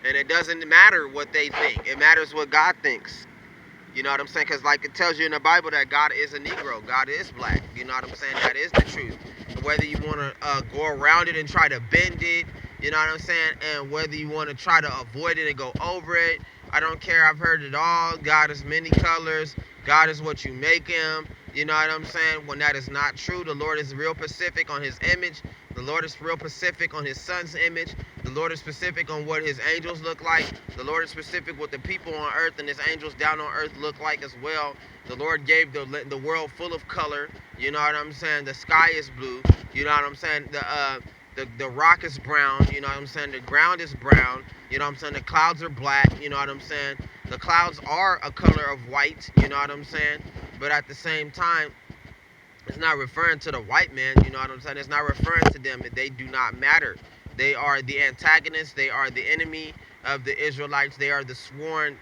And it doesn't matter what they think. It matters what God thinks. You know what I'm saying? Because like it tells you in the Bible that God is a Negro. God is black. You know what I'm saying? That is the truth. And whether you want to go around it and try to bend it, you know what I'm saying? And whether you want to try to avoid it and go over it, I don't care. I've heard it all. God is many colors. God is what you make him. You know what I'm saying? When that is not true, the Lord is real specific on his image. The Lord is real specific on his son's image. The Lord is specific on what his angels look like. The Lord is specific what the people on earth and his angels down on earth look like as well. The Lord gave the world full of color. You know what I'm saying? The sky is blue. You know what I'm saying? The rock is brown. You know what I'm saying? The ground is brown. You know what I'm saying? The clouds are black. You know what I'm saying? The clouds are a color of white. You know what I'm saying? But at the same time, it's not referring to the white man. You know what I'm saying? It's not referring to them. They do not matter. They are the antagonists. They are the enemy of the Israelites. They are the sworn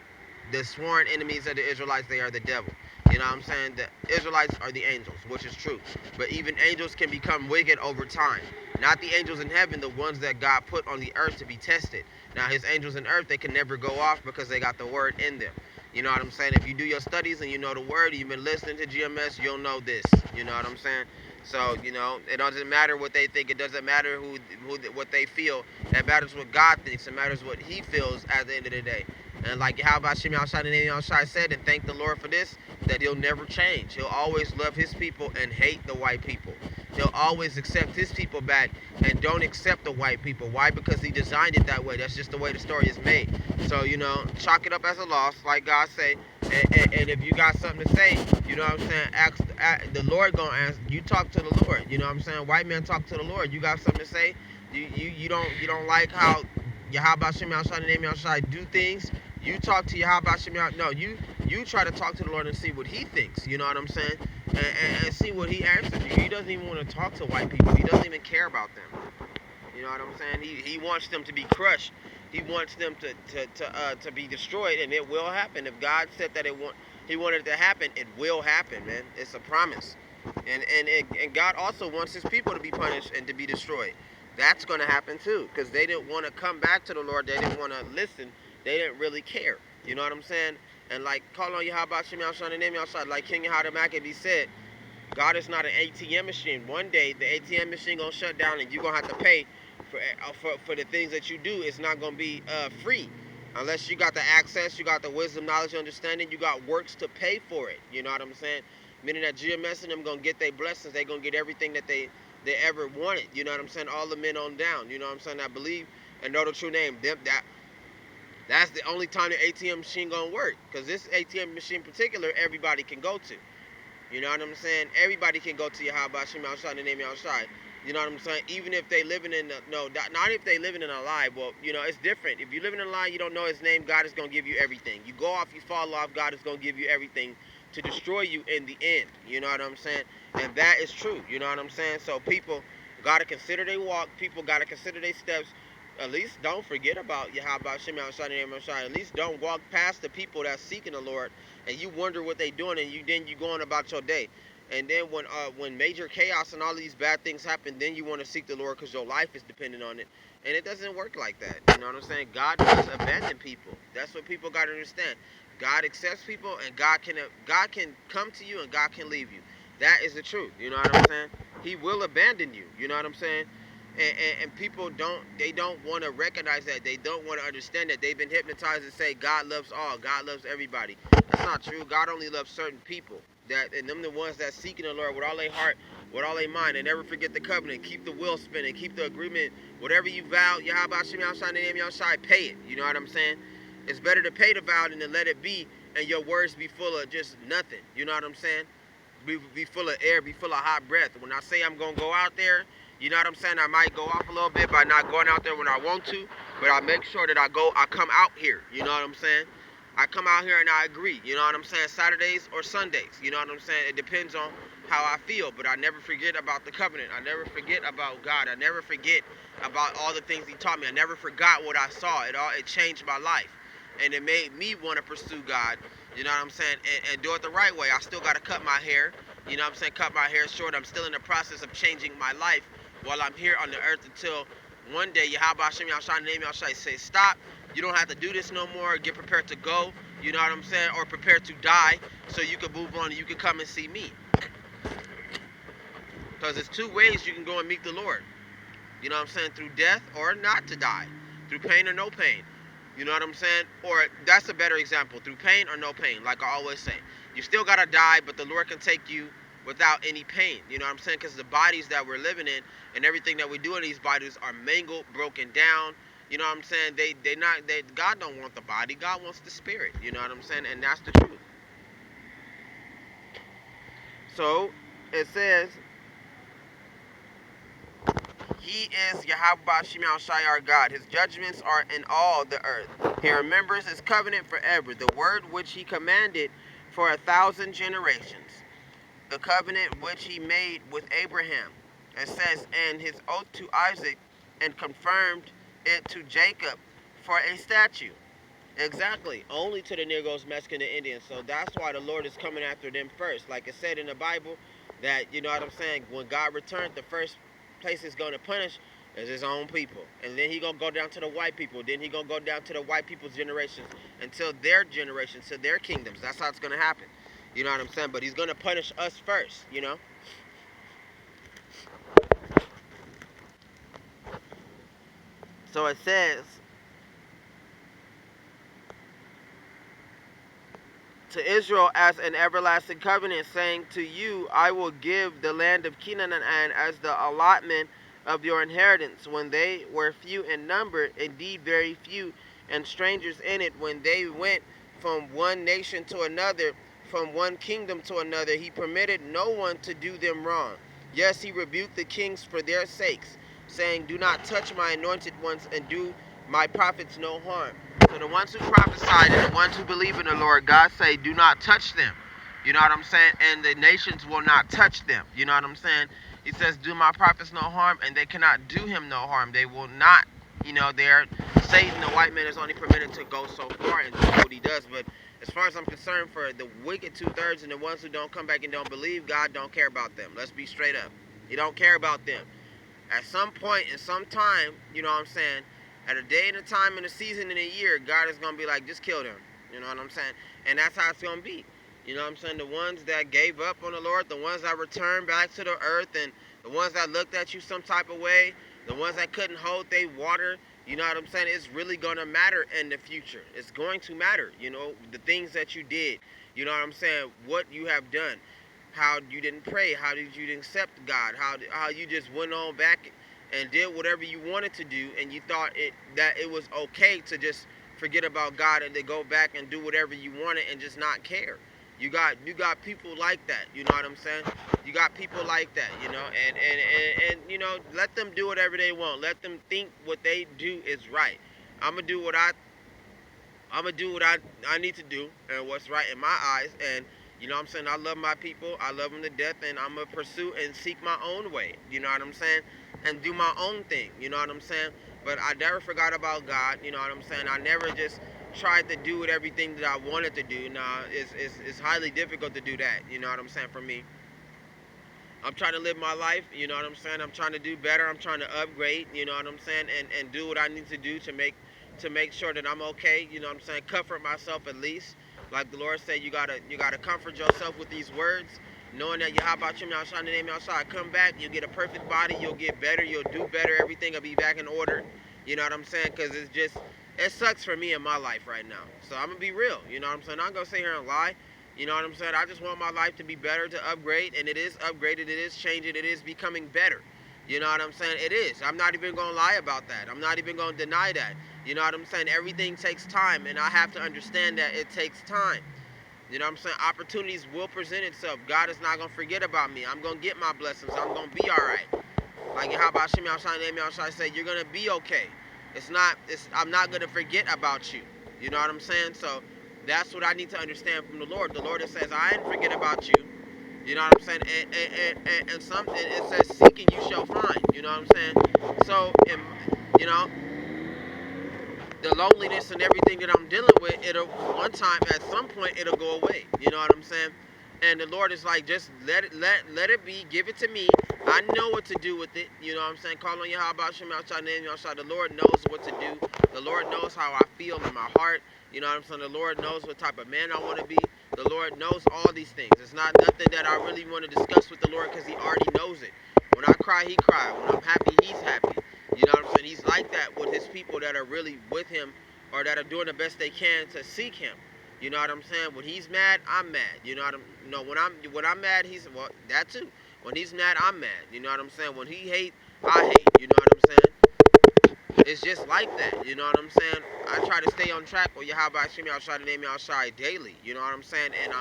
enemies of the Israelites. They are the devil. You know what I'm saying? The Israelites are the angels, which is true. But even angels can become wicked over time. Not the angels in heaven, the ones that God put on the earth to be tested. Now, his angels in earth, they can never go off because they got the word in them. You know what I'm saying? If you do your studies and you know the word, you've been listening to GMS, you'll know this. You know what I'm saying? So, it doesn't matter what they think. It doesn't matter what they feel. It matters what God thinks. It matters what he feels at the end of the day. And like how about Shimmy Outside and Name Outside said, and thank the Lord for this, that he'll never change. He'll always love his people and hate the white people. He'll always accept his people back and don't accept the white people. Why? Because he designed it that way. That's just the way the story is made. So, chalk it up as a loss, like God say. And if you got something to say, you know what I'm saying, the Lord gonna answer. You talk to the Lord. You know what I'm saying? White man talk to the Lord. You got something to say? You don't like how Yahawa Shimmy outside the name outside do things? You talk to Yahawa Shimmy out. No, you try to talk to the Lord and see what he thinks. You know what I'm saying? And see what he answers you. He doesn't even want to talk to white people. He doesn't even care about them. You know what I'm saying? He wants them to be crushed. He wants them to be destroyed, and it will happen. If God said that he wanted it to happen, it will happen, man. It's a promise. And God also wants his people to be punished and to be destroyed. That's going to happen too, because they didn't want to come back to the Lord. They didn't want to listen. They didn't really care. You know what I'm saying? And like, call on Yahweh Shem Yahshua and name Yahshua, like King Yehoiada Maccabee said, God is not an ATM machine. One day the ATM machine gonna shut down and you're gonna have to pay for the things that you do. It's not gonna be free unless you got the access, you got the wisdom, knowledge, understanding. You got works to pay for it. You know what I'm saying? Meaning that GMS and them gonna get their blessings. They gonna get everything that they ever wanted. You know what I'm saying? All the men on down. You know what I'm saying? I believe and know the true name. That's the only time the ATM machine gonna work. Cause this ATM machine in particular, everybody can go to. You know what I'm saying? Everybody can go to Yahweh Shem outside and name outside. You know what I'm saying? Even if they living in not if they living in a lie. Well, it's different. If you living in a lie, you don't know his name. God is gonna give you everything. You go off, you fall off. God is gonna give you everything to destroy you in the end. You know what I'm saying? And that is true. You know what I'm saying? So people gotta consider their walk. People gotta consider their steps. At least don't forget about Yahweh Shem outside and name outside. At least don't walk past the people that's seeking the Lord and you wonder what they doing, and you going about your day. And then when major chaos and all these bad things happen, then you want to seek the Lord because your life is dependent on it. And it doesn't work like that. You know what I'm saying? God does abandon people. That's what people got to understand. God accepts people, and God can come to you, and God can leave you. That is the truth. You know what I'm saying? He will abandon you. You know what I'm saying? And people don't want to recognize that. They don't want to understand that. They've been hypnotized to say God loves all, God loves everybody. That's not true. God only loves certain people. And them the ones that seeking the Lord with all their heart, with all their mind, and never forget the covenant. Keep the wheel spinning, keep the agreement. Whatever you vow, Yahweh Shem Yahshua name Yahshua, pay it. You know what I'm saying? It's better to pay the vow than to let it be and your words be full of just nothing. You know what I'm saying? Be full of air, be full of hot breath. When I say I'm gonna go out there, you know what I'm saying? I might go off a little bit by not going out there when I want to, but I make sure that I come out here. You know what I'm saying? I come out here and I agree. You know what I'm saying? Saturdays or Sundays. You know what I'm saying? It depends on how I feel, but I never forget about the covenant. I never forget about God. I never forget about all the things He taught me. I never forgot what I saw. It changed my life, and it made me want to pursue God. You know what I'm saying? And do it the right way. I still got to cut my hair. You know what I'm saying? Cut my hair short. I'm still in the process of changing my life while I'm here on the earth until one day, Yahweh Hashem Yahushua, name Yahushua, say, stop. You don't have to do this no more. Get prepared to go. You know what I'm saying? Or prepare to die so you can move on and you can come and see me. Because there's two ways you can go and meet the Lord. You know what I'm saying? Through death or not to die. Through pain or no pain. You know what I'm saying? Or that's a better example. Through pain or no pain, like I always say. You still got to die, but the Lord can take you without any pain. You know what I'm saying? Because the bodies that we're living in and everything that we do in these bodies are mangled, broken down. You know what I'm saying? God don't want the body. God wants the spirit. You know what I'm saying? And that's the truth. So it says, He is Yahawa Shimon Shai, our God. His judgments are in all the earth. He remembers his covenant forever, the word which he commanded for 1,000 generations, the covenant which he made with Abraham. It says, and his oath to Isaac, and confirmed it to Jacob for a statute. Exactly. Only to the Negroes, Mexican, and Indians. So that's why the Lord is coming after them first. Like it said in the Bible, that, you know what I'm saying, when God returned, the first place he's going to punish is his own people. And then he's going to go down to the white people. Then he's going to go down to the white people's generations until their generations, to their kingdoms. That's how it's going to happen. You know what I'm saying? But he's going to punish us first, you know? So it says, to Israel as an everlasting covenant, saying, to you I will give the land of Canaan as the allotment of your inheritance, when they were few in number, indeed very few, and strangers in it, when they went from one nation to another, from one kingdom to another. He permitted no one to do them wrong. Yes, he rebuked the kings for their sakes, saying, do not touch my anointed ones, and do my prophets no harm. So the ones who prophesied and the ones who believe in the Lord, God say, do not touch them. You know what I'm saying? And the nations will not touch them. You know what I'm saying? He says, do my prophets no harm, and they cannot do him no harm. They will not, you know, Satan, the white man, is only permitted to go so far and do what he does. But as far as I'm concerned, for the wicked 2/3 and the ones who don't come back and don't believe, God don't care about them. Let's be straight up. He don't care about them. At some point in some time, you know what I'm saying, at a day and a time and a season and a year, God is going to be like, just kill them. You know what I'm saying? And that's how it's going to be. You know what I'm saying? The ones that gave up on the Lord, the ones that returned back to the earth, and the ones that looked at you some type of way, the ones that couldn't hold their water, you know what I'm saying? It's really going to matter in the future. It's going to matter, you know, the things that you did. You know what I'm saying? What you have done. How you didn't pray. How did you accept God? How you just went on back and did whatever you wanted to do, and you thought that it was okay to just forget about God and to go back and do whatever you wanted and just not care. You got people like that, you know what I'm saying? You got people like that, you know, and you know, let them do whatever they want. Let them think what they do is right. I'm gonna do what I need to do and what's right in my eyes. And you know what I'm saying, I love my people, I love them to death, and I'm gonna pursue and seek my own way, you know what I'm saying, and do my own thing, you know what I'm saying. But I never forgot about God, you know what I'm saying. I never just tried to do everything that I wanted to do. Nah, it's highly difficult to do that, you know what I'm saying, for me. I'm trying to live my life, you know what I'm saying. I'm trying to do better. I'm trying to upgrade, you know what I'm saying, and do what I need to do to make sure that I'm okay, you know what I'm saying. Comfort myself at least. Like the Lord said, you gotta comfort yourself with these words, knowing that Yahweh Shem Yahshua, the name Yahshua, come back, you'll get a perfect body, you'll get better, you'll do better, everything will be back in order. You know what I'm saying? Because it sucks for me in my life right now. So I'm gonna be real, you know what I'm saying. I'm not gonna sit here and lie. You know what I'm saying? I just want my life to be better, to upgrade, and it is upgraded, it is changing, it is becoming better. You know what I'm saying? It is. I'm not even going to lie about that. I'm not even going to deny that. You know what I'm saying? Everything takes time, and I have to understand that it takes time. You know what I'm saying? Opportunities will present itself. God is not going to forget about me. I'm going to get my blessings. I'm going to be all right. Like how about Shem Yahshua, name Yahshua, say, you're going to be okay. I'm not going to forget about you. You know what I'm saying? So that's what I need to understand from the Lord. The Lord that says, I ain't forget about you. You know what I'm saying? And something, it says, seek and you shall find. You know what I'm saying? So, you know, the loneliness and everything that I'm dealing with, one time, at some point, it'll go away. You know what I'm saying? And the Lord is like, just let it be, give it to me. I know what to do with it. You know what I'm saying? Call on Yahawa, Shem, outside, name outside. The Lord knows what to do. The Lord knows how I feel in my heart. You know what I'm saying? The Lord knows what type of man I want to be. The Lord knows all these things. It's not nothing that I really want to discuss with the Lord because He already knows it. When I cry, He cries. When I'm happy, He's happy. You know what I'm saying? He's like that with His people that are really with Him or that are doing the best they can to seek Him. You know what I'm saying? When He's mad, I'm mad. You know what I'm? You know, when I'm mad, He's well. That too. When He's mad, I'm mad. You know what I'm saying? When He hate, I hate. You know what I'm saying? It's just like that. You know what I'm saying? I try to stay on track with Yahweh Shemi outside the name outside daily. You know what I'm saying? And I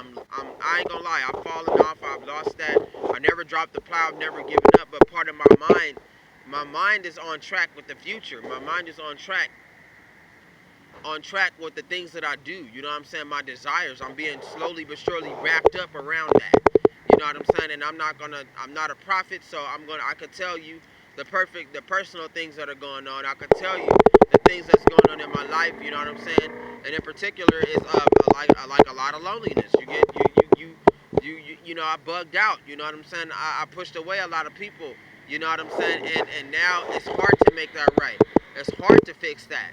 ain't gonna lie. I've fallen off. I've lost that. I never dropped the plow. I've never given up. But part of my mind is on track with the future. My mind is on track with the things that I do. You know what I'm saying? My desires. I'm being slowly but surely wrapped up around that. You know what I'm saying? And I'm not a prophet, so I could tell you the personal things that are going on. I could tell you the things that's going on in my life. You know what I'm saying? And in particular is like a lot of loneliness. You get you know, I bugged out. You know what I'm saying? I pushed away a lot of people. You know what I'm saying? And now it's hard to make that right. It's hard to fix that.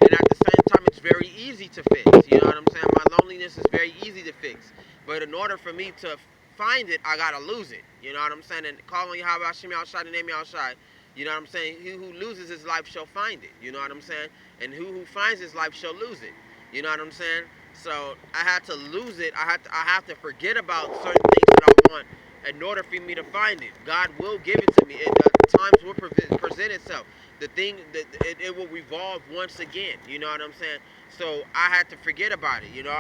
And at the same time, it's very easy to fix. You know what I'm saying? My loneliness is very easy to fix. But in order for me to find it, I gotta lose it. You know what I'm saying? And call on Yahweh Hashem outside and name me outside. You know what I'm saying? He who loses his life shall find it. You know what I'm saying? And who finds his life shall lose it. You know what I'm saying? So I had to lose it. I have to forget about certain things that I want in order for me to find it. God will give it to me. The times will present itself. The thing that it will revolve once again. You know what I'm saying? So I had to forget about it. You know,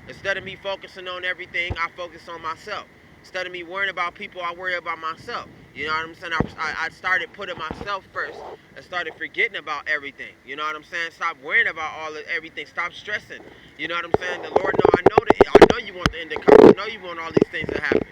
instead of me focusing on everything, I focus on myself. Instead of me worrying about people, I worry about myself. You know what I'm saying? I started putting myself first and started forgetting about everything. You know what I'm saying? Stop worrying about everything. Stop stressing. You know what I'm saying? The Lord know I know you want the end to come. I know you want all these things to happen.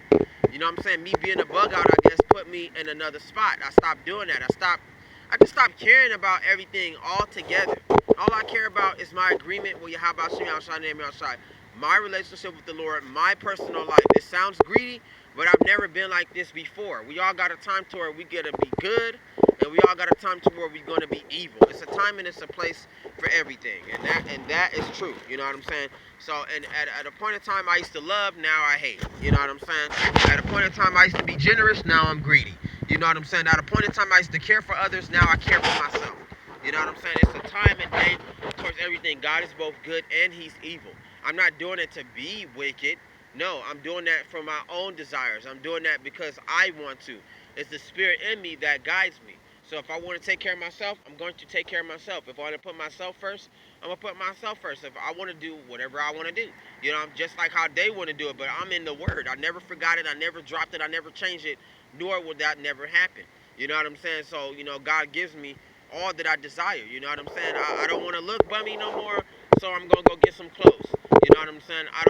You know what I'm saying? Me being a bug out, I guess, put me in another spot. I stopped doing that. I just stopped caring about everything altogether. All I care about is my agreement with Yahweh Shem outside name outside. My relationship with the Lord, my personal life. It sounds greedy, but I've never been like this before. We all got a time to where we gotta be good, and we all got a time to where we're gonna be evil. It's a time and it's a place for everything, and that is true. You know what I'm saying? So, and at a point in time, I used to love, now I hate. You know what I'm saying? At a point in time, I used to be generous, now I'm greedy. You know what I'm saying? At a point in time, I used to care for others, now I care for myself. You know what I'm saying? It's a time and day towards everything. God is both good and He's evil. I'm not doing it to be wicked. No, I'm doing that for my own desires. I'm doing that because I want to. It's the spirit in me that guides me. So if I want to take care of myself, I'm going to take care of myself. If I want to put myself first, I'm going to put myself first. If I want to do whatever I want to do. You know, I'm just like how they want to do it, but I'm in the Word. I never forgot it. I never dropped it. I never changed it, nor will that never happen. You know what I'm saying? So, you know, God gives me all that I desire. You know what I'm saying? I don't want to look bummy no more, so I'm going to go get some clothes. You know what I'm saying? I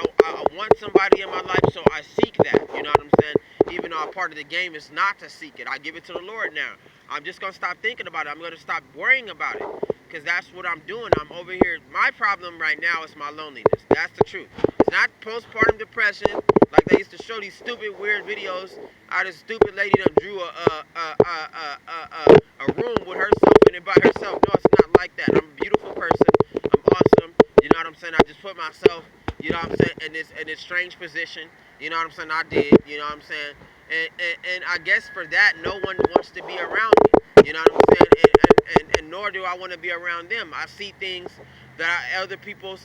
want somebody in my life, so I seek that. You know what I'm saying? Even though a part of the game is not to seek it. I give it to the Lord now. I'm just going to stop thinking about it. I'm going to stop worrying about it. Because that's what I'm doing. I'm over here. My problem right now is my loneliness. That's the truth. It's not postpartum depression. Like they used to show these stupid, weird videos. How this stupid lady done drew a room with herself in it by herself. No, it's not like that. I'm a beautiful person. I'm awesome. You know what I'm saying? I just put myself, you know what I'm saying, in this strange position. You know what I'm saying? I did. You know what I'm saying? And I guess for that, no one wants to be around me. You know what I'm saying? And nor do I want to be around them. I see things other people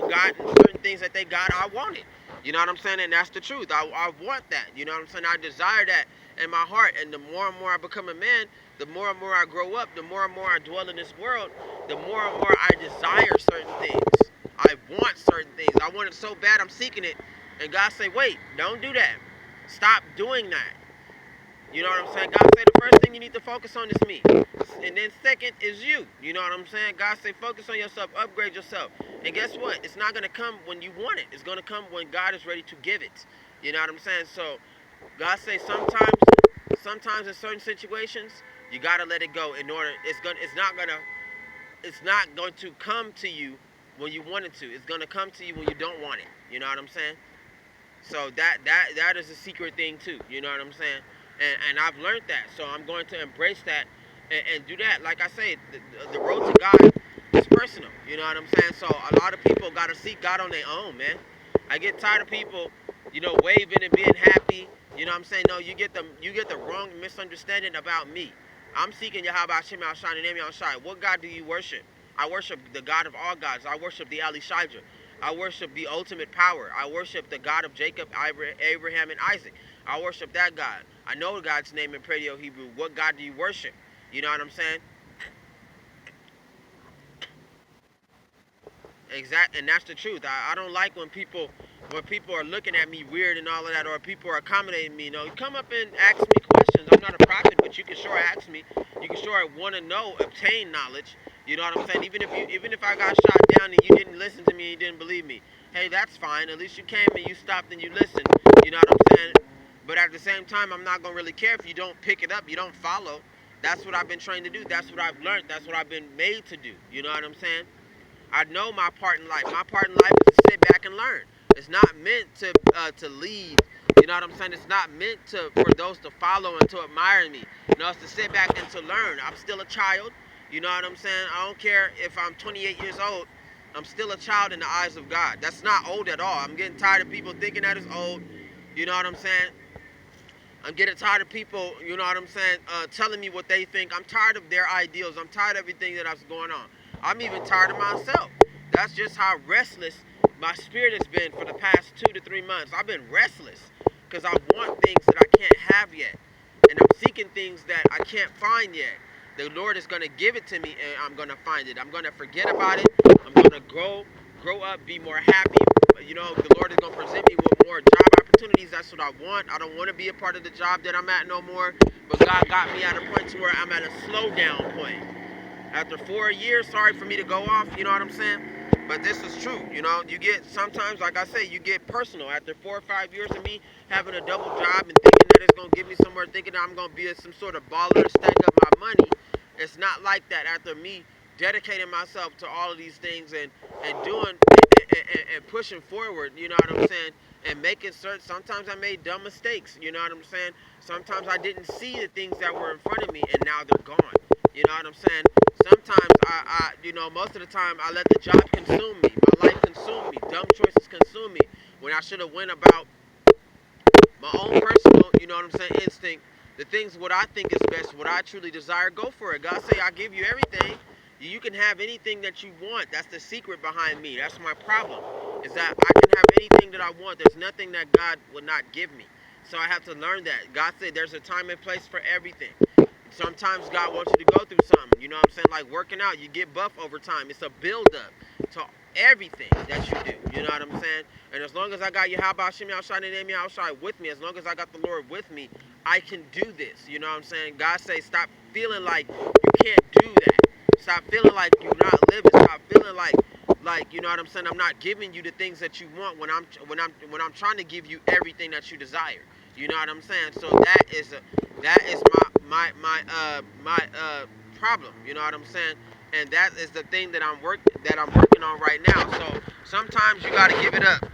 got, and certain things that they got, I want it. You know what I'm saying? And that's the truth. I want that. You know what I'm saying? I desire that in my heart. And the more and more I become a man, the more and more I grow up, the more and more I dwell in this world, the more and more I desire certain things. I want certain things. I want it so bad, I'm seeking it. And God say, wait, don't do that. Stop doing that. You know what I'm saying? God say the first thing you need to focus on is me. And then second is you. You know what I'm saying? God say focus on yourself, upgrade yourself. And guess what? It's not going to come when you want it. It's going to come when God is ready to give it. You know what I'm saying? So God say sometimes in certain situations, you got to let it go in order it's not going to come to you when you want it to. It's going to come to you when you don't want it. You know what I'm saying? So that is a secret thing too. You know what I'm saying? And I've learned that. So I'm going to embrace that and do that. Like I say, the road to God is personal. You know what I'm saying? So a lot of people got to seek God on their own, man. I get tired of people, waving and being happy. You know what I'm saying? No, you get the wrong misunderstanding about me. I'm seeking Yahawa Shem Al Shai and Name Al Shai. What God do you worship? I worship the God of all gods. I worship the Ali Shaija. I worship the ultimate power. I worship the God of Jacob, Abraham, and Isaac. I worship that God. I know God's name in Paleo Hebrew. What God do you worship? You know what I'm saying? Exact, and that's the truth. I don't like when people are looking at me weird and all of that, or people are accommodating me. You come up and ask me questions. I'm not a prophet, but you can sure ask me. You can sure want to know, obtain knowledge. You know what I'm saying? Even if I got shot down and you didn't listen to me, and you didn't believe me. Hey, that's fine. At least you came and you stopped and you listened. You know what I'm saying? But at the same time, I'm not gonna really care if you don't pick it up, you don't follow. That's what I've been trained to do. That's what I've learned. That's what I've been made to do. You know what I'm saying? I know my part in life. My part in life is to sit back and learn. It's not meant to lead. You know what I'm saying? It's not meant for those to follow and to admire me. It's to sit back and to learn. I'm still a child. You know what I'm saying? I don't care if I'm 28 years old. I'm still a child in the eyes of God. That's not old at all. I'm getting tired of people thinking that it's old. You know what I'm saying? I'm getting tired of people, you know what I'm saying, telling me what they think. I'm tired of their ideals. I'm tired of everything that's going on. I'm even tired of myself. That's just how restless my spirit has been for the past 2 to 3 months. I've been restless because I want things that I can't have yet. And I'm seeking things that I can't find yet. The Lord is going to give it to me and I'm going to find it. I'm going to forget about it. I'm going to grow up, be more happy. The Lord is going to present me with more job opportunities. That's what I want. I don't want to be a part of the job that I'm at no more. But God got me at a point to where I'm at a slowdown point. After 4 years, sorry for me to go off, you know what I'm saying? But this is true, you get, sometimes, like I say, you get personal. After 4 or 5 years of me having a double job and thinking that it's going to get me somewhere, thinking that I'm going to be some sort of baller and stack up my money, it's not like that. After me dedicating myself to all of these things and doing and pushing forward, you know what I'm saying, and making certain, sometimes I made dumb mistakes, you know what I'm saying, sometimes I didn't see the things that were in front of me and now they're gone, you know what I'm saying. Sometimes most of the time I let the job consume me, my life consume me, dumb choices consume me, when I should have went about my own personal, you know what I'm saying, instinct, the things what I think is best, what I truly desire, go for it. God say I give you everything. You can have anything that you want. That's the secret behind me. That's my problem. Is that I can have anything that I want. There's nothing that God would not give me. So I have to learn that. God said there's a time and place for everything. Sometimes God wants you to go through something. You know what I'm saying? Like working out, you get buff over time. It's a build up to everything that you do. You know what I'm saying? And as long as I got Yahawa Shem Al Shai and Name Al Shai with me, as long as I got the Lord with me, I can do this. You know what I'm saying? God say stop feeling like you can't do that. Stop feeling like you're not living. Stop feeling like you know what I'm saying. I'm not giving you the things that you want when I'm trying to give you everything that you desire. You know what I'm saying? So that is my problem. You know what I'm saying? And that is the thing that I'm working on right now. So sometimes you gotta give it up.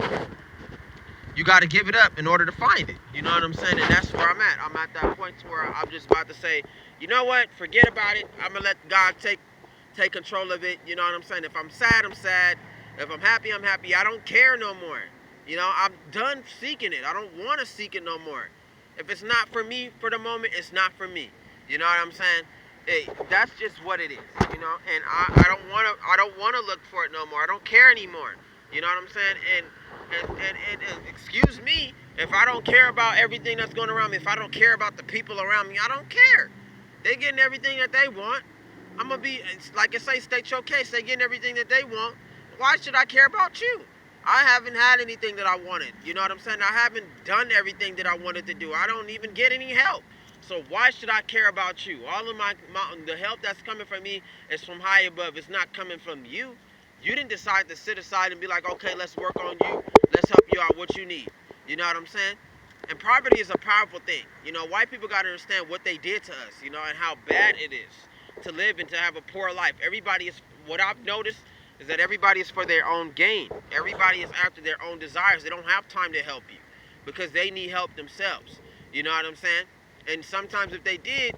You gotta give it up in order to find it. You know what I'm saying? And that's where I'm at. I'm at that point to where I'm just about to say, you know what? Forget about it. I'm gonna let God take control of it. You know what I'm saying? If I'm sad, I'm sad. If I'm happy, I'm happy. I don't care no more. I'm done seeking it. I don't want to seek it no more. If it's not for me for the moment, it's not for me. You know what I'm saying? Hey, that's just what it is. And I don't want to look for it no more. I don't care anymore. You know what I'm saying? And excuse me, if I don't care about everything that's going around me, if I don't care about the people around me, I don't care. They getting everything that they want. I'm gonna be, it's like I say, state your case. They getting everything that they want. Why should I care about you? I haven't had anything that I wanted. You know what I'm saying? I haven't done everything that I wanted to do. I don't even get any help. So why should I care about you? All of the help that's coming from me is from high above. It's not coming from you. You didn't decide to sit aside and be like, okay, let's work on you. Let's help you out what you need. You know what I'm saying? And poverty is a powerful thing. White people got to understand what they did to us, and how bad it is to live and to have a poor life. What I've noticed is that everybody is for their own gain. Everybody is after their own desires. They don't have time to help you because they need help themselves. You know what I'm saying? And sometimes if they did,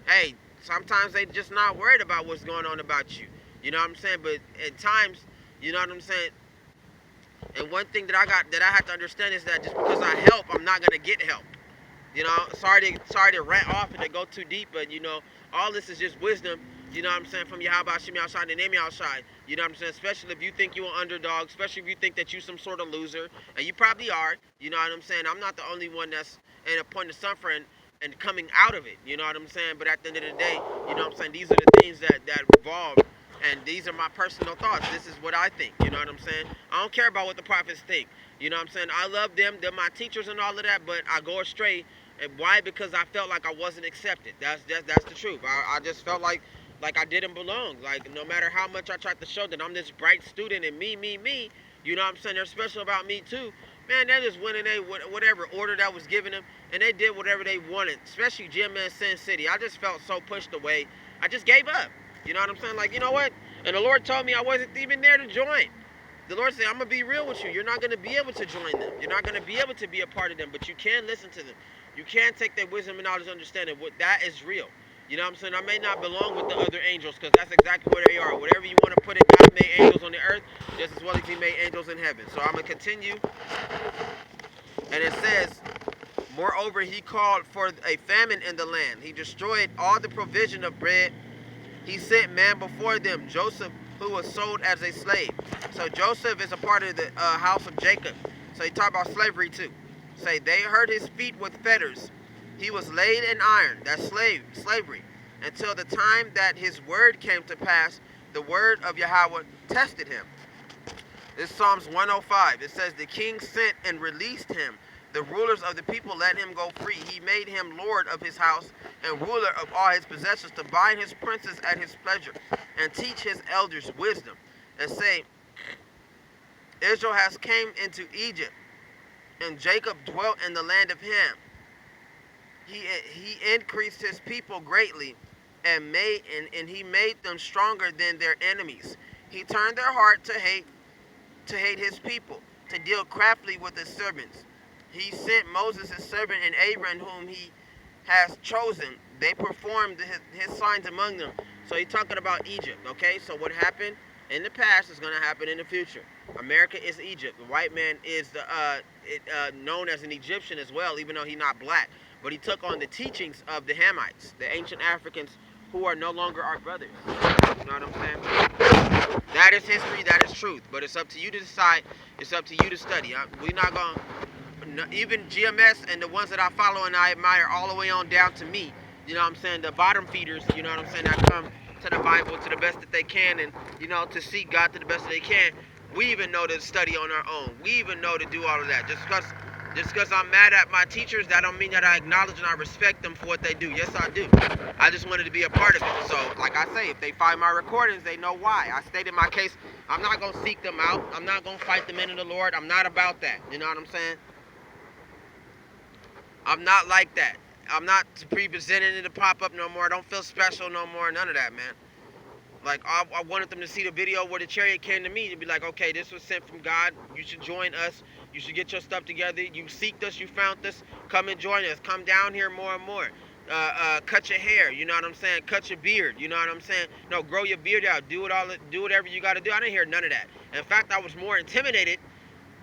hey, sometimes they just not worried about what's going on about you. You know what I'm saying? But at times, you know what I'm saying? And one thing that I have to understand is that just because I help, I'm not gonna get help. You know, sorry to rant off and to go too deep, but you know, all this is just wisdom. You know what I'm saying? From Yahawa Shimmy outside and Name outside. You know what I'm saying? Especially if you think you're an underdog, especially if you think that you some sort of loser, and you probably are. You know what I'm saying? I'm not the only one that's in a point of suffering and coming out of it. You know what I'm saying? But at the end of the day, you know what I'm saying? These are the things that revolve. And these are my personal thoughts. This is what I think. You know what I'm saying? I don't care about what the prophets think. You know what I'm saying? I love them. They're my teachers and all of that. But I go astray. And why? Because I felt like I wasn't accepted. That's the truth. I just felt like I didn't belong. Like no matter how much I tried to show that I'm this bright student and me. You know what I'm saying? They're special about me too. Man, they just went in they whatever order that was given them, and they did whatever they wanted. Especially Jim and Sin City. I just felt so pushed away. I just gave up. You know what I'm saying? Like, you know what? And the Lord told me I wasn't even there to join. The Lord said, I'm going to be real with you. You're not going to be able to join them. You're not going to be able to be a part of them, but you can listen to them. You can take their wisdom and knowledge and understanding. That is real. You know what I'm saying? I may not belong with the other angels because that's exactly where they are. Whatever you want to put it, God made angels on the earth just as well as he made angels in heaven. So I'm going to continue. And it says, moreover, he called for a famine in the land. He destroyed all the provision of bread. He sent man before them, Joseph, who was sold as a slave. So Joseph is a part of the house of Jacob. So he talked about slavery too. Say they hurt his feet with fetters. He was laid in iron. That's slavery. Until the time that his word came to pass, the word of Yahweh tested him. This is Psalms 105. It says, the king sent and released him. The rulers of the people let him go free. He made him lord of his house and ruler of all his possessions, to bind his princes at his pleasure and teach his elders wisdom. And say, Israel has came into Egypt, and Jacob dwelt in the land of Ham. He increased his people greatly, and he made them stronger than their enemies. He turned their heart to hate his people, to deal craftily with his servants. He sent Moses his servant and Aaron, whom he has chosen. They performed his signs among them. So he's talking about Egypt, okay? So what happened in the past is going to happen in the future. America is Egypt. The white man is known as an Egyptian as well, even though he's not black. But he took on the teachings of the Hamites, the ancient Africans, who are no longer our brothers. You know what I'm saying? That is history, that is truth. But it's up to you to decide. It's up to you to study. We're not going to... Even GMS and the ones that I follow and I admire all the way on down to me, you know what I'm saying, the bottom feeders, you know what I'm saying, that come to the Bible to the best that they can and, you know, to seek God to the best that they can. We even know to study on our own. We even know to do all of that. Just because I'm mad at my teachers, that don't mean that I acknowledge and I respect them for what they do. Yes, I do. I just wanted to be a part of it. So, like I say, if they find my recordings, they know why. I stated my case. I'm not going to seek them out. I'm not going to fight the men of the Lord. I'm not about that. You know what I'm saying? I'm not like that. I'm not representing it to pop up no more. I don't feel special no more. None of that, man. Like, I wanted them to see the video where the chariot came to me to be like, okay, this was sent from God. You should join us. You should get your stuff together. You seeked us. You found us. Come and join us. Come down here more and more. Cut your hair. You know what I'm saying? Cut your beard. You know what I'm saying? No, grow your beard out. Do whatever you got to do. I didn't hear none of that. In fact, I was more intimidated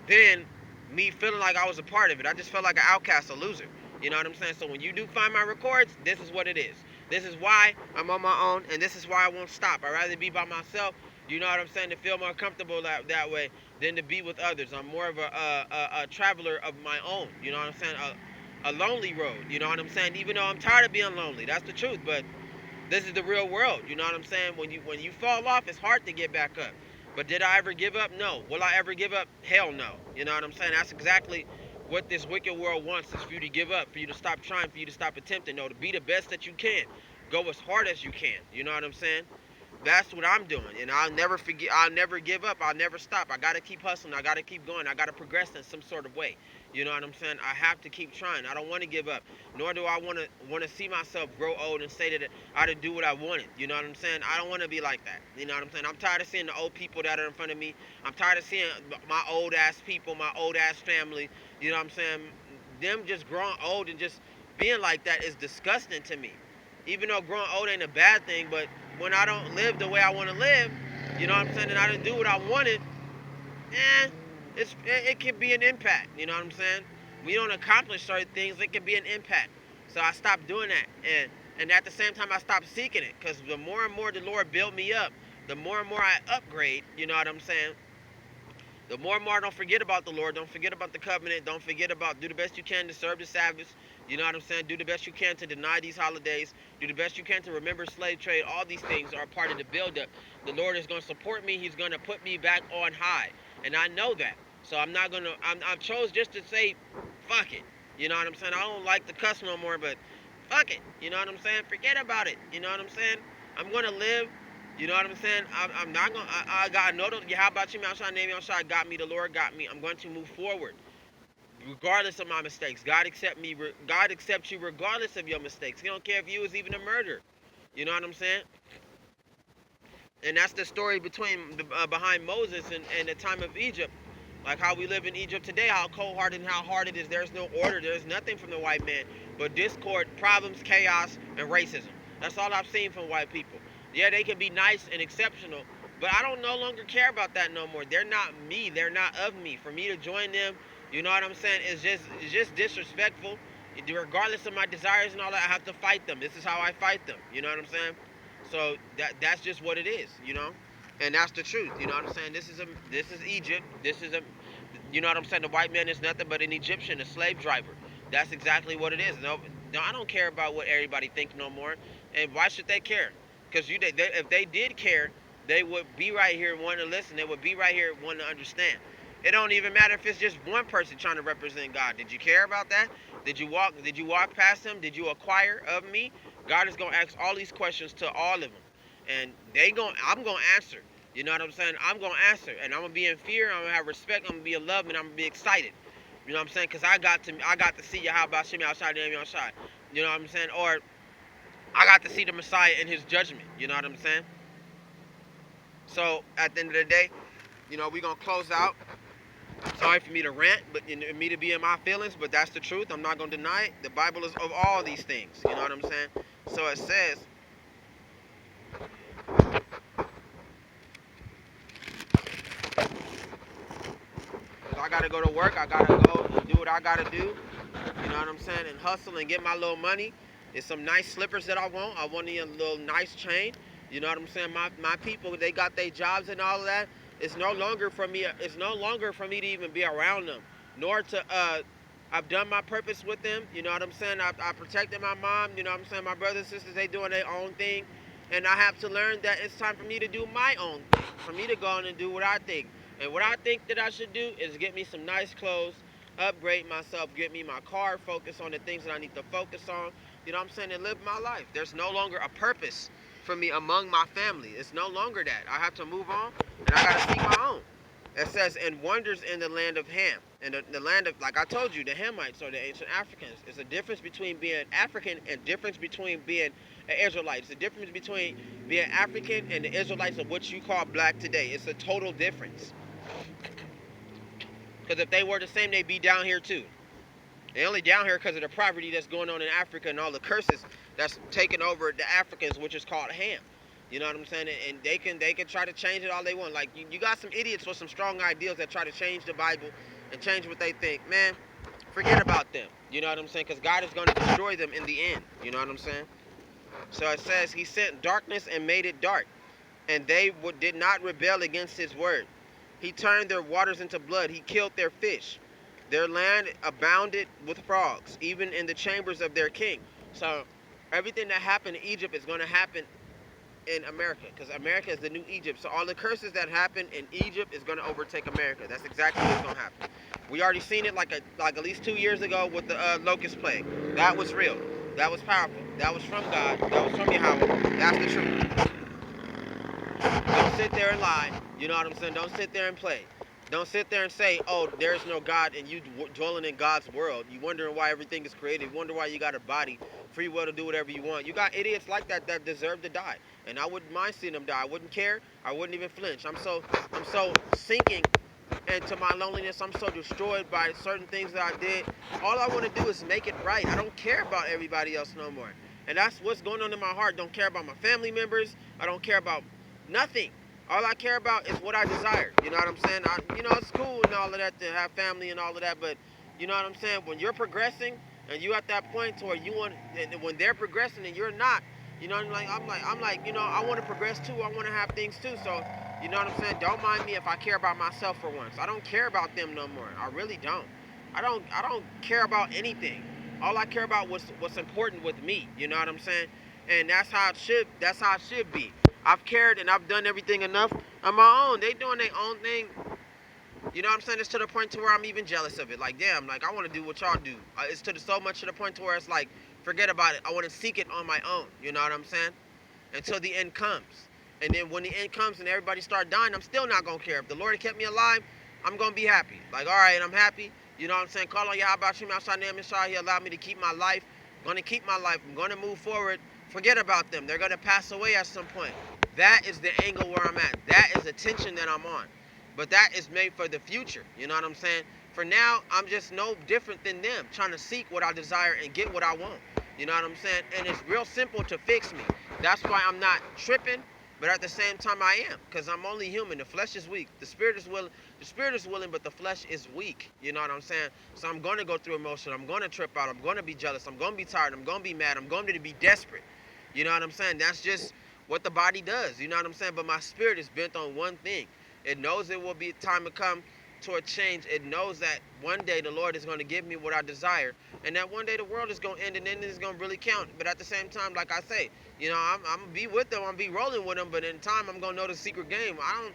than me feeling like I was a part of it. I just felt like an outcast, a loser. You know what I'm saying? So when you do find my records, this is what it is. This is why I'm on my own, and this is why I won't stop. I'd rather be by myself, you know what I'm saying, to feel more comfortable that way than to be with others. I'm more of a traveler of my own, you know what I'm saying? A lonely road, you know what I'm saying? Even though I'm tired of being lonely, that's the truth. But this is the real world, you know what I'm saying? When you fall off, it's hard to get back up. But did I ever give up? No. Will I ever give up? Hell no. You know what I'm saying? That's exactly what this wicked world wants, is for you to give up, for you to stop trying, for you to stop attempting. No, to be the best that you can. Go as hard as you can. You know what I'm saying? That's what I'm doing. And I'll never forget. I'll never give up. I'll never stop. I got to keep hustling. I got to keep going. I got to progress in some sort of way. You know what I'm saying? I have to keep trying. I don't want to give up. Nor do I want to see myself grow old and say that I didn't do what I wanted. You know what I'm saying? I don't want to be like that. You know what I'm saying? I'm tired of seeing the old people that are in front of me. I'm tired of seeing my old ass people, my old ass family. You know what I'm saying? Them just growing old and just being like that is disgusting to me. Even though growing old ain't a bad thing, but when I don't live the way I want to live, you know what I'm saying, and I didn't do what I wanted, eh, it can be an impact. You know what I'm saying? We don't accomplish certain things, it can be an impact. So I stopped doing that, and at the same time I stopped seeking it, because the more and more the Lord built me up, the more and more I upgrade. You know what I'm saying? The more and more, don't forget about the Lord. Don't forget about the covenant. Don't forget about, do the best you can to serve the Sabbath. You know what I'm saying? Do the best you can to deny these holidays. Do the best you can to remember slave trade. All these things are part of the buildup. The Lord is going to support me. He's going to put me back on high. And I know that. So I'm not going to, I chose just to say, fuck it. You know what I'm saying? I don't like the cuss no more, but fuck it. You know what I'm saying? Forget about it. You know what I'm saying? I'm going to live. You know what I'm saying? I'm not going to, I got to know that, how about you, outside, name outside, got me, the Lord got me. I'm going to move forward regardless of my mistakes. God accept me. God accepts you regardless of your mistakes. He don't care if you was even a murderer. You know what I'm saying? And that's the story behind Moses and the time of Egypt. Like how we live in Egypt today, how cold-hearted and how hard it is. There's no order. There's nothing from the white man but discord, problems, chaos, and racism. That's all I've seen from white people. Yeah, they can be nice and exceptional, but I don't no longer care about that no more. They're not me. They're not of me. For me to join them, you know what I'm saying, it's just disrespectful. Regardless of my desires and all that, I have to fight them. This is how I fight them. You know what I'm saying? So that's just what it is, you know? And that's the truth, you know what I'm saying? This is Egypt. This is a, you know what I'm saying? The white man is nothing but an Egyptian, a slave driver. That's exactly what it is. No, I don't care about what everybody thinks no more. And why should they care? Because if they did care, they would be right here wanting to listen. They would be right here wanting to understand. It don't even matter if it's just one person trying to represent God. Did you care about that? Did you walk past him? Did you acquire of me? God is gonna ask all these questions to all of them, and I'm gonna answer. You know what I'm saying? I'm gonna answer, and I'm gonna be in fear. I'm gonna have respect. I'm gonna be in love, and I'm gonna be excited. You know what I'm saying? Cause I got to see Yahawa Shimmy outside, Name outside. You know what I'm saying? Or I got to see the Messiah in His judgment. You know what I'm saying? So at the end of the day, you know, we gonna close out. Sorry for me to rant, but me to be in my feelings, but that's the truth. I'm not gonna deny it. The Bible is of all these things. You know what I'm saying? So it says, I gotta go to work. I gotta go and do what I gotta do. You know what I'm saying? And hustle and get my little money. It's some nice slippers that I want. I want a little nice chain. You know what I'm saying? My people, they got their jobs and all of that. It's no longer for me. It's no longer for me to even be around them, nor to. I've done my purpose with them. You know what I'm saying? I protected my mom. You know what I'm saying? My brothers and sisters, they doing their own thing, and I have to learn that it's time for me to do my own thing. For me to go on and do what I think. And what I think that I should do is get me some nice clothes, upgrade myself, get me my car, focus on the things that I need to focus on. You know what I'm saying? And live my life. There's no longer a purpose for me among my family. It's no longer that. I have to move on, and I got to seek my own. It says, and wonders in the land of Ham. And the land of, like I told you, the Hamites or the ancient Africans. It's a difference between being African and difference between being an Israelite. It's a difference between being African and the Israelites of what you call black today. It's a total difference. Because if they were the same, they'd be down here too. They're only down here because of the poverty that's going on in Africa and all the curses that's taking over the Africans, which is called Ham. You know what I'm saying? And they can try to change it all they want. Like, you got some idiots with some strong ideals that try to change the Bible and change what they think. Man, forget about them. You know what I'm saying? Because God is going to destroy them in the end. You know what I'm saying? So it says, He sent darkness and made it dark, and they did not rebel against His word. He turned their waters into blood. He killed their fish. Their land abounded with frogs, even in the chambers of their king. So everything that happened in Egypt is going to happen in America, because America is the new Egypt. So all the curses that happened in Egypt is going to overtake America. That's exactly what's going to happen. We already seen it like at least 2 years ago with the locust plague. That was real. That was powerful. That was from God. That was from Yahawa. That's the truth. Don't sit there and lie. You know what I'm saying? Don't sit there and play. Don't sit there and say, oh, there's no God, and you dwelling in God's world. You wondering why everything is created. You wonder why you got a body, free will to do whatever you want. You got idiots like that that deserve to die. And I wouldn't mind seeing them die. I wouldn't care. I wouldn't even flinch. I'm so sinking and to my loneliness, I'm so destroyed by certain things that I did. All I want to do is make it right. I don't care about everybody else no more. And that's what's going on in my heart. Don't care about my family members. I don't care about nothing. All I care about is what I desire. You know what I'm saying? It's cool and all of that to have family and all of that, but you know what I'm saying? When you're progressing and you at that point to where you want, and when they're progressing and you're not, I want to progress too. I want to have things too. So, you know what I'm saying? Don't mind me if I care about myself for once. I don't care about them no more. I really don't. I don't care about anything. All I care about was what's important with me. You know what I'm saying? And that's how it should. That's how it should be. I've cared and I've done everything enough on my own. They doing their own thing. You know what I'm saying? It's to the point to where I'm even jealous of it. Like, damn, like I want to do what y'all do. It's so much to the point to where it's like, forget about it. I want to seek it on my own. You know what I'm saying? Until the end comes. And then when the end comes and everybody start dying, I'm still not going to care. If the Lord kept me alive, I'm going to be happy. Like, all right, I'm happy. You know what I'm saying? Call on Yahawa, plead. He allowed me to keep my life. I'm going to keep my life. I'm going to move forward. Forget about them. They're going to pass away at some point. That is the angle where I'm at. That is the tension that I'm on. But that is made for the future. You know what I'm saying? For now, I'm just no different than them, trying to seek what I desire and get what I want. You know what I'm saying? And it's real simple to fix me. That's why I'm not tripping, but at the same time I am, because I'm only human. The flesh is weak. The spirit is willing. The spirit is willing, but the flesh is weak. You know what I'm saying? So I'm going to go through emotion. I'm going to trip out. I'm going to be jealous. I'm going to be tired. I'm going to be mad. I'm going to be desperate. You know what I'm saying? That's just what the body does. You know what I'm saying? But my spirit is bent on one thing. It knows it will be time to come to a change. It knows that one day the Lord is going to give me what I desire, and that one day the world is going to end, and then it's going to really count. But at the same time, like I say, I'm going to be with them. I'm going to be rolling with them, but in time, I'm going to know the secret game. I'm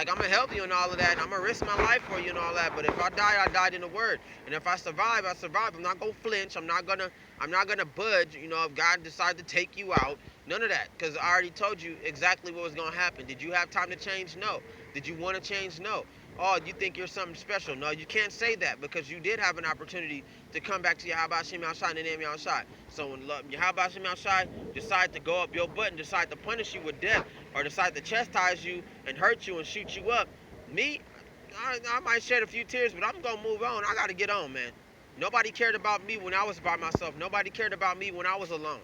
going to help you and all of that. I'm going to risk my life for you and all that. But if I die, I died in the word. And if I survive, I survive. I'm not going to flinch. I'm not going to budge, if God decides to take you out. None of that. Because I already told you exactly what was going to happen. Did you have time to change? No. Did you want to change? No. Oh, you think you're something special? No, you can't say that, because you did have an opportunity to come back to Yahawa Shem Yahushai and the name Yahushai. So when Yahawa Shem Yahushai decide to go up your butt and decide to punish you with death, or decide to chastise you and hurt you and shoot you up, I might shed a few tears, but I'm going to move on. I got to get on, man. Nobody cared about me when I was by myself. Nobody cared about me when I was alone.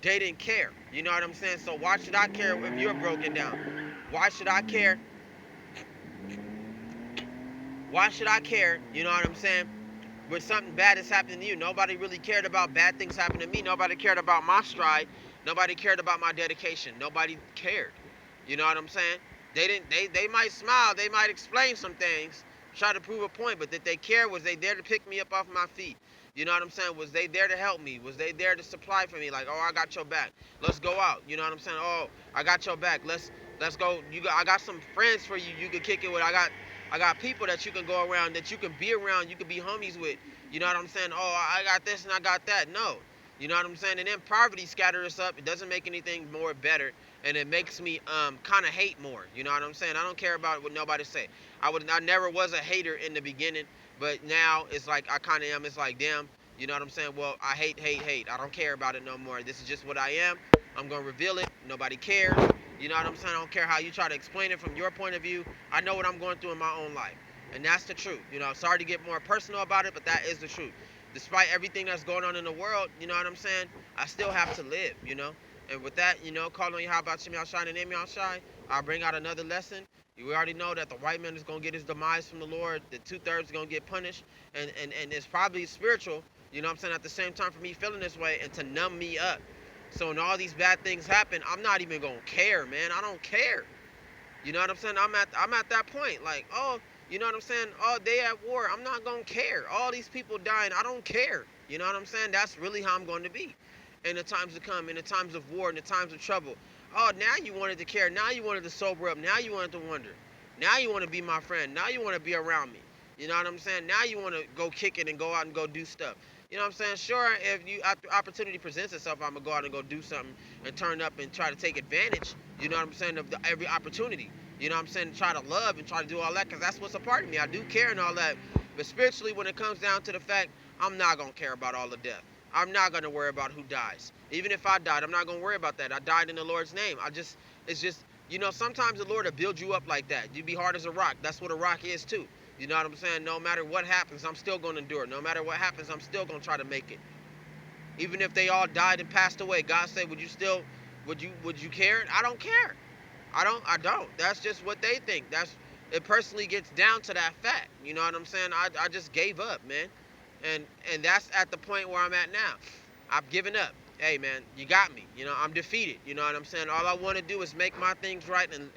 They didn't care. You know what I'm saying? So why should I care if you're broken down? Why should I care? Why should I care, you know what I'm saying, when something bad is happening to you? Nobody really cared about bad things happening to me. Nobody cared about my stride. Nobody cared about my dedication. Nobody cared. You know what I'm saying? They might smile. They might explain some things, try to prove a point, but did they care? Was they there to pick me up off my feet? You know what I'm saying? Was they there to help me? Was they there to supply for me? Like, oh, I got your back. Let's go out. You know what I'm saying? Oh, I got your back. Let's go. I got some friends for you. You can kick it with. I got people that you can go around, that you can be around, you can be homies with. You know what I'm saying? Oh, I got this and I got that. No. You know what I'm saying? And then poverty scatters us up. It doesn't make anything more better. And it makes me kind of hate more. You know what I'm saying? I don't care about what nobody say. I never was a hater in the beginning, but now it's like I kind of am. It's like, damn, you know what I'm saying? Well, I hate. I don't care about it no more. This is just what I am. I'm going to reveal it. Nobody cares. You know what I'm saying? I don't care how you try to explain it from your point of view. I know what I'm going through in my own life. And that's the truth. Sorry to get more personal about it, but that is the truth. Despite everything that's going on in the world, you know what I'm saying? I still have to live, And with that, call on Yahawa Shem Yahushai and the name Yahushai. I'll bring out another lesson. We already know that the white man is going to get his demise from the Lord. The 2/3 is going to get punished. And it's probably spiritual, you know what I'm saying, at the same time for me feeling this way and to numb me up. So when all these bad things happen, I'm not even going to care, man. I don't care. You know what I'm saying? I'm at that point. Like, oh, you know what I'm saying? Oh, they at war. I'm not going to care. All these people dying, I don't care. You know what I'm saying? That's really how I'm going to be in the times to come, in the times of war, in the times of trouble. Oh, now you wanted to care. Now you wanted to sober up. Now you wanted to wonder. Now you want to be my friend. Now you want to be around me. You know what I'm saying? Now you want to go kick it and go out and go do stuff. You know what I'm saying? Sure, if opportunity presents itself, I'm going to go out and go do something and turn up and try to take advantage, you know what I'm saying, of every opportunity. You know what I'm saying? Try to love and try to do all that, because that's what's a part of me. I do care and all that. But spiritually, when it comes down to the fact, I'm not going to care about all the death. I'm not going to worry about who dies. Even if I died, I'm not going to worry about that. I died in the Lord's name. It's just, sometimes the Lord will build you up like that. You be hard as a rock. That's what a rock is too. You know what I'm saying? No matter what happens, I'm still going to endure. No matter what happens, I'm still going to try to make it. Even if they all died and passed away, God said, would you care? I don't care. I don't. That's just what they think. It personally gets down to that fact. You know what I'm saying? I just gave up, man. And that's at the point where I'm at now. I've given up. Hey, man, you got me. You know, I'm defeated. You know what I'm saying? All I want to do is make my things right and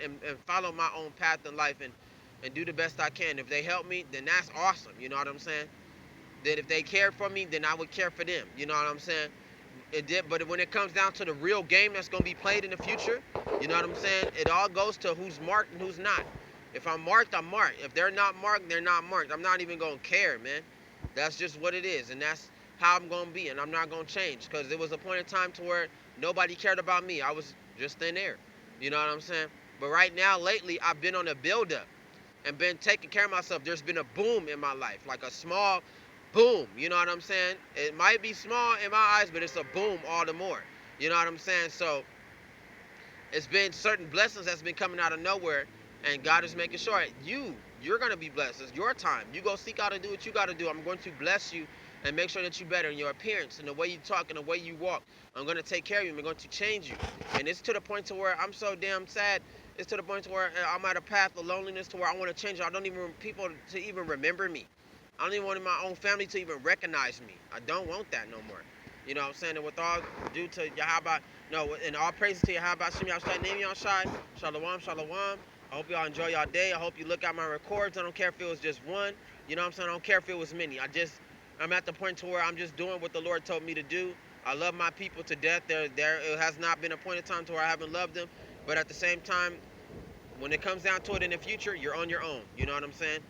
follow my own path in life and do the best I can. If they help me, then that's awesome. You know what I'm saying? That if they cared for me, then I would care for them. You know what I'm saying? It did, but when it comes down to the real game that's going to be played in the future, you know what I'm saying? It all goes to who's marked and who's not. If I'm marked, I'm marked. If they're not marked, they're not marked. I'm not even going to care, man. That's just what it is, and that's how I'm going to be, and I'm not going to change, because there was a point in time to where nobody cared about me. I was just thin air. You know what I'm saying? But right now, lately, I've been on a build-up and been taking care of myself. There's been a boom in my life, like a small boom. You know what I'm saying? It might be small in my eyes, but it's a boom all the more. You know what I'm saying? So it's been certain blessings that's been coming out of nowhere, and God is making sure you're going to be blessed. It's your time. You go seek out and do what you got to do. I'm going to bless you and make sure that you're better in your appearance and the way you talk and the way you walk. I'm going to take care of you. I'm going to change you. And it's to the point to where I'm so damn sad. It's to the point to where I'm at a path of loneliness to where I want to change. I don't even want people to even remember me. I don't even want my own family to even recognize me. I don't want that no more. You know what I'm saying? And with all due to Yahawa, no, and all praises to Yahawa, Shem Yahshai, Name Yahshai, Shalom, Shalom. I hope y'all enjoy y'all day. I hope you look at my records. I don't care if it was just one. You know what I'm saying? I don't care if it was many. I'm at the point to where I'm just doing what the Lord told me to do. I love my people to death. It has not been a point in time to where I haven't loved them. But at the same time, when it comes down to it in the future, you're on your own. You know what I'm saying?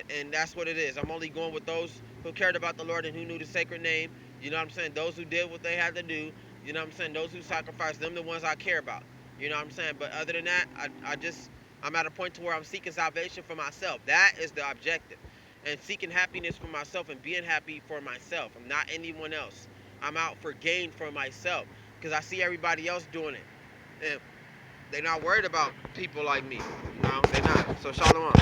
And that's what it is. I'm only going with those who cared about the Lord and who knew the sacred name. You know what I'm saying? Those who did what they had to do. You know what I'm saying? Those who sacrificed, them the ones I care about. You know what I'm saying? But other than that, I'm at a point to where I'm seeking salvation for myself. That is the objective. And seeking happiness for myself and being happy for myself. I'm not anyone else. I'm out for gain for myself. Because I see everybody else doing it. And they're not worried about people like me. You know? They're not. So shalom.